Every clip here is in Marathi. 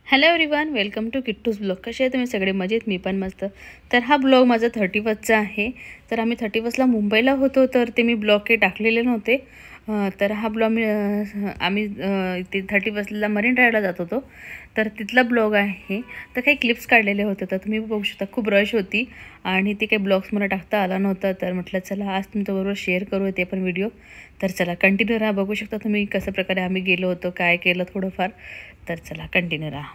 Hello everyone, welcome to Kittu's blog. कसे आहे तुम्ही सगळे? मजेत? मी पण मस्त. तर हा ब्लॉग माझा 31चा आहे. तर आम्ही 31ला मुंबईला होतो, तर ते मी ब्लॉग काही टाकलेले नव्हते. तर हा ब्लॉग आम्ही ते 31ला मरीन ड्राईव्हला जात होतो, तर तिथला ब्लॉग आहे. तर काही क्लिप्स काढलेले होते, तर तुम्ही बघू शकता. खूप रश होती आणि ते काही ब्लॉग्स मला टाकता आला नव्हता, तर म्हटलं चला आज तुमच्याबरोबर शेअर करू ते पण व्हिडिओ. तर चला कंटिन्यू राहा. बघू शकता तुम्ही कसं प्रकारे आम्ही गेलो होतो, काय केलं थोडंफार. तर चला कंटिन्यू राहा.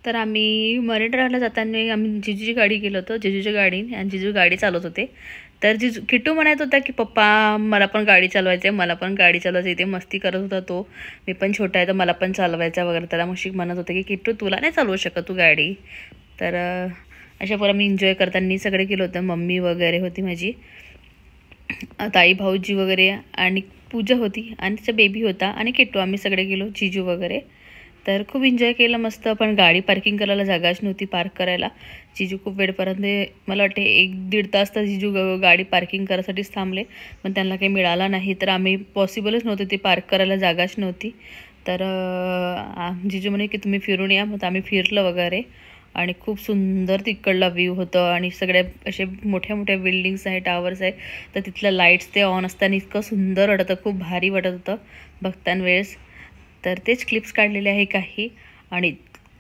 तर आम्ही मरीन ड्राईव्हला जाताना आम्ही जिजूची गाडी गेलो होतो, जिजूची गाडी, आणि जिजू गाडी चालवत होते. तर किट्टू म्हणत होता की पप्पा मला पण गाडी चालवायची आहे, मला पण गाडी चालवायची. इथे मस्ती करत होता तो. मी पण छोटा आहे तर मला पण चालवायचं वगैरे. त्याला मग म्हणत होते की किट्टू तुला नाही चालवू शकत तू गाडी. तर अशा पर आम्ही एन्जॉय करताना सगळे गेलो होतं. मम्मी वगैरे होती, माझी ताई भाऊजी वगैरे, आणि पूजा होती आणि तिचा बेबी होता, आणि किट्टू. आम्ही सगळे गेलो, जिजू वगैरे. तर खूप एन्जॉय केलं मस्त. पण गाडी पार्किंग करायला जागाच नव्हती पार्क करायला. जिजू खूप वेळपर्यंत, मला वाटते 1-1.5 तास तर जिजू गाडी पार्किंग करायसाठीच थांबले, पण त्यांना काही मिळाला नाही. तर आम्ही पॉसिबलच नव्हतं, ते पार्क करायला जागाच नव्हती. तर जिजू म्हणे की तुम्ही फिरून या. मग आम्ही फिरलं वगैरे, आणि खूप सुंदर तिकडला व्ह्यू होतं. आणि सगळ्या असे मोठ्या मोठ्या बिल्डिंग्स आहे, टावर्स आहे. तर तिथलं लाईट्स ते ऑन असताना इतकं सुंदर वाटतं, खूप भारी वाटत होतं बघताना वेळेस. तर तेच क्लिप्स काढलेले आहे काही. आणि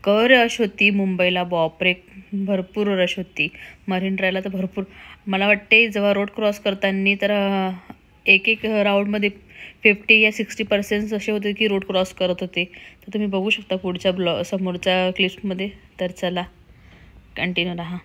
रश होती मुंबईला, बापरे भरपूर रश होती. मरीन ड्राईव्हला तर भरपूर. मला वाटते जेव्हा रोड क्रॉस करताना तर एक राऊंडमध्ये 50 या 60% असे होते की रोड क्रॉस करत होते. तर तुम्ही बघू शकता पुढच्या समोरच्या क्लिप्समध्ये. तर चला कंटिन्यू राहा.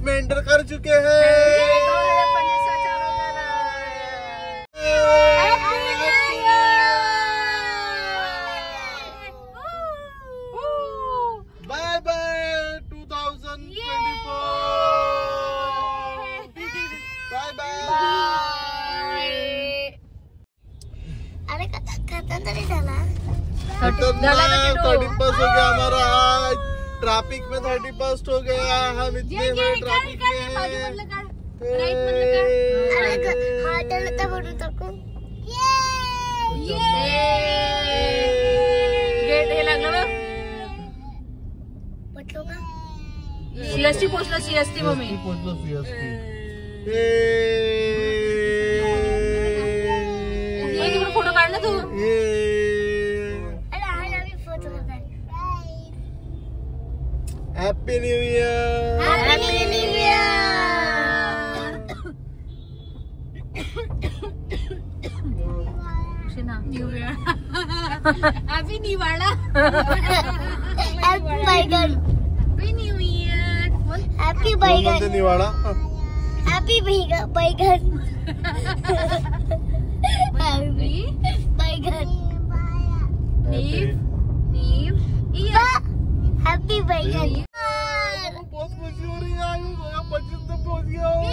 2025 में एंटर कर चुके हैं। Bye bye 2024। Bye bye. अरे खत्म तरी झाला। 31 हो गया हमारा आज। ट्रैफिक में 31 हो गया। हम इतने बड़े ट्रैफिक में हैं। सीएसटी पोहोचलो, सीएसटी मम्मी पोहोचलो, सीएसटी। फोटो काढ ना तू। Happy new year. Happy new year. New year. Happy निवाड़ा। हैप्पी बैगन। Happy new year. हैप्पी बैगन। निवाड़ा। हैप्पी बैगन। बैगन। बैगन। नीव नीव ईयर। हैप्पी बैगन। बहुत खुशी हो रही है। 25 तक पहुंच गया हूँ।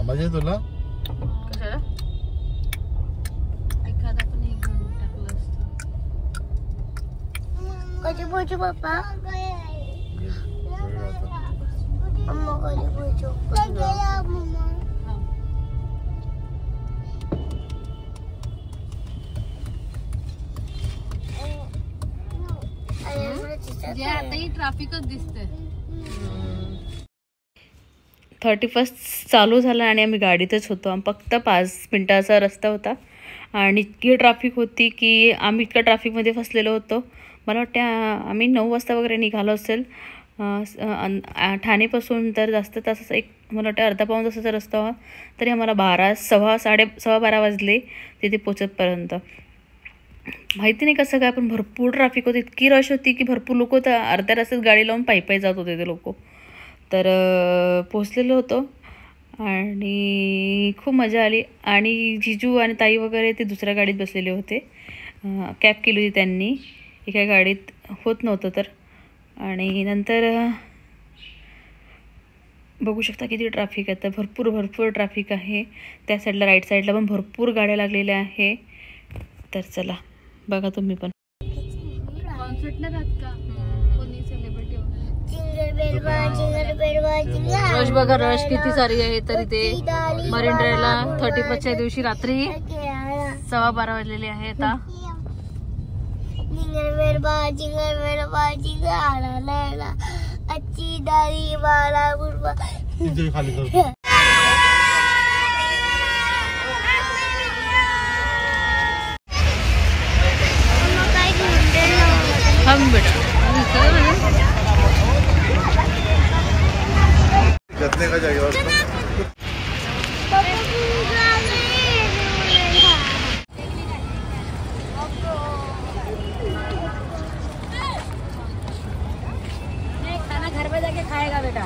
मजा तुला कशाला? एखादा पण एक घेऊन टाकलं असतं. कधी पोचू पप्पा? मम्मा कधी पोचू? जे आताही ट्रॅफिकच दिसतंय. 31 चालू झाला आणि आम्ही गाडीतच होतो. फक्त 5 मिनटाचा रस्ता होता आणि इतकी ट्रॅफिक होती की आम्ही इतक्या ट्रॅफिकमध्ये फसलेलो होतो. मला वाटतं आम्ही 9 वाजता वगैरे निघालो असेल ठाणेपासून. तर जास्त तासाचा एक मला वाटतं अर्धा पाऊण तासाचा रस्ता होता, तरी आम्हाला 12 वाजले तिथे पोचतपर्यंत. माहिती नाही कसं काय, पण भरपूर ट्रॅफिक होती. इतकी रश होती की भरपूर लोक होतं. अर्ध्या रस्त्यात गाडी लावून पायी जात होते ते लोक. तर पोचलेलो होतो आणि खूप मजा आली. आणि जिजू आणि ताई वगैरे ते दुसऱ्या गाडीत बसलेले होते. कॅब केली होती त्यांनी, एका गाडीत होत नव्हतं तर. आणि नंतर बघू शकता किती ट्रॅफिक आहे. तर भरपूर ट्रॅफिक आहे. त्या साईडला राईट साईडला पण भरपूर गाड्या लागलेल्या आहे. तर चला बघा तुम्ही पण. कॉन्सर्टला राहत का कोणी सेलिब्रिटी वगैरे? रश बघा, रश किती सारी आहे. तरी ते मरीन ड्राईव्हला 31च्या दिवशी रात्री 12:15 वाजलेले आहे आता. अच्छी दारी वाला खाली कर. गतने का जाएगा खाना घर पे जाके खाएगा बेटा.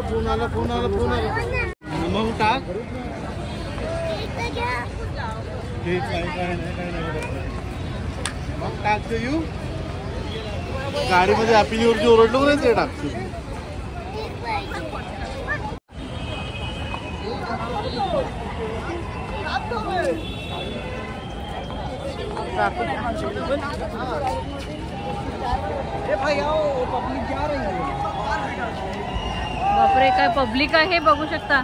फोन आला. मग टाक. मग टाकतो येऊ गाडीमध्ये. हॅपी न्यू इयरची ओरडलो नाही ते टाकतो. बापरे, काय पब्लिक आहे बघू शकता.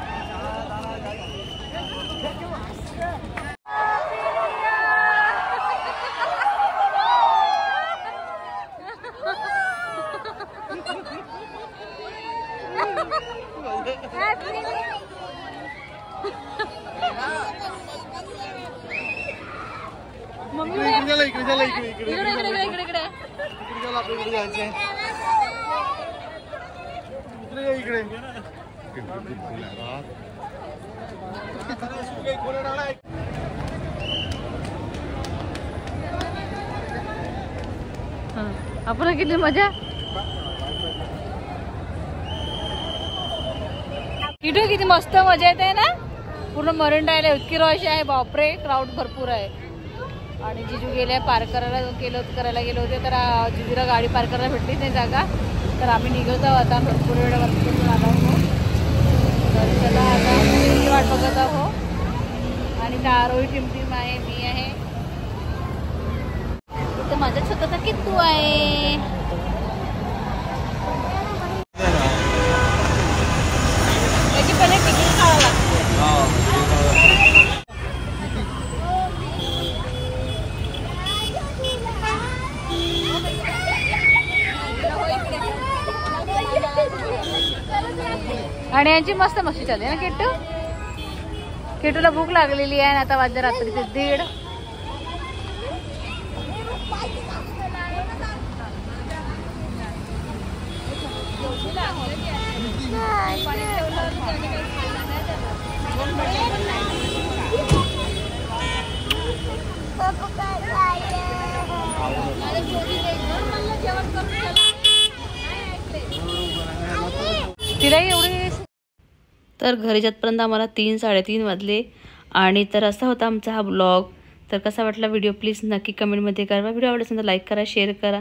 इकडे चला इकडे इकडे इकडे इकडे इकडे इकडे इकडे इकडे चला आपल्या इकडे जायचंय इकडे ये, इकडे आपण किती मजा किटू किती मस्त मजा येते ना पूर्ण मरीन ड्रायव्हला इतकी रश आहे बापरे क्राऊड भरपूर आहे आणि जिजू गेले पार्क करायला गेले होते तर जिजूला गाडी पार्क करायला भेटलीच नाही जागा तर आम्ही निघत आहोत आता भरपूर वेळ वरती आलो आहोत तर चला आता मुलीची वाट बघत आहोत आणि त्या आरोही टिमटिम आहे मी आहे इथं माझा छोटासा किट्टू आहे त्याची पहिले तिकीट खावं लागते आणि यांची मस्त मस्ती चालते ना किट्टू किट्टूला भूक लागलेली आहे आता वाजले रात्रीचे 1:30 तिलाही एवढी तर घरी जातपर्यंत आम्हाला 3-3:30 वाजले आणि तर असा होता आमचा हा ब्लॉग तर कसा वाटला व्हिडिओ प्लीज नक्की कमेंटमध्ये करा व्हिडिओ आवडला असेल तर लाईक करा शेअर करा